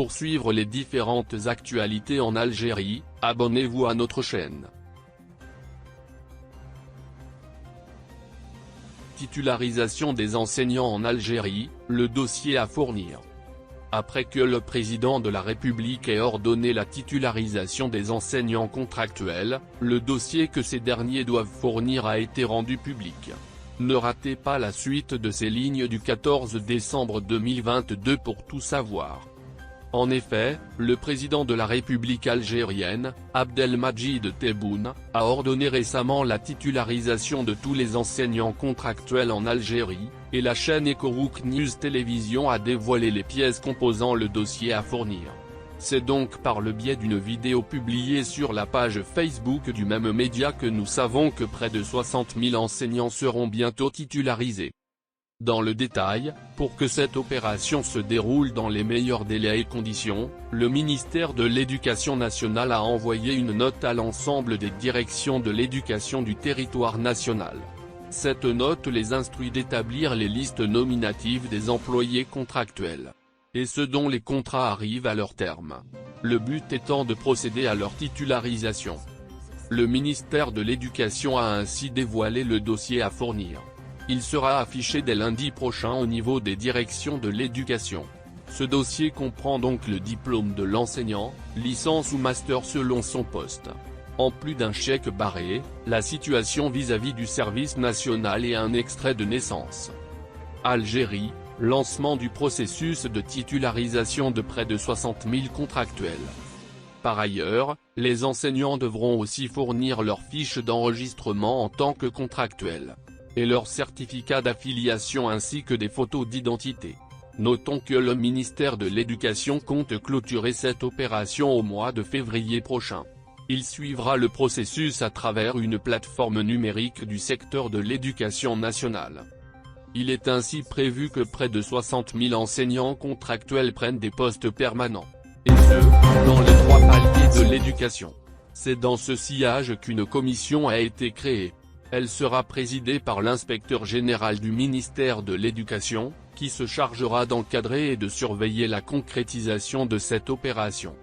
Pour suivre les différentes actualités en Algérie, abonnez-vous à notre chaîne. Titularisation des enseignants en Algérie, le dossier à fournir. Après que le président de la République ait ordonné la titularisation des enseignants contractuels, le dossier que ces derniers doivent fournir a été rendu public. Ne ratez pas la suite de ces lignes du 14 décembre 2022 pour tout savoir. En effet, le président de la République algérienne, Abdelmadjid Tebboune, a ordonné récemment la titularisation de tous les enseignants contractuels en Algérie, et la chaîne Ecorouq News Télévision a dévoilé les pièces composant le dossier à fournir. C'est donc par le biais d'une vidéo publiée sur la page Facebook du même média que nous savons que près de 60 000 enseignants seront bientôt titularisés. Dans le détail, pour que cette opération se déroule dans les meilleurs délais et conditions, le ministère de l'Éducation nationale a envoyé une note à l'ensemble des directions de l'éducation du territoire national. Cette note les instruit d'établir les listes nominatives des employés contractuels, et ceux dont les contrats arrivent à leur terme. Le but étant de procéder à leur titularisation. Le ministère de l'Éducation a ainsi dévoilé le dossier à fournir. Il sera affiché dès lundi prochain au niveau des directions de l'éducation. Ce dossier comprend donc le diplôme de l'enseignant, licence ou master selon son poste. En plus d'un chèque barré, la situation vis-à-vis du service national et un extrait de naissance. Algérie, lancement du processus de titularisation de près de 60 000 contractuels. Par ailleurs, les enseignants devront aussi fournir leur fiche d'enregistrement en tant que contractuels, et leur certificat d'affiliation ainsi que des photos d'identité. Notons que le ministère de l'Éducation compte clôturer cette opération au mois de février prochain. Il suivra le processus à travers une plateforme numérique du secteur de l'éducation nationale. Il est ainsi prévu que près de 60 000 enseignants contractuels prennent des postes permanents, et ce, dans les 3 paliers de l'éducation. C'est dans ce sillage qu'une commission a été créée. Elle sera présidée par l'inspecteur général du ministère de l'Éducation, qui se chargera d'encadrer et de surveiller la concrétisation de cette opération.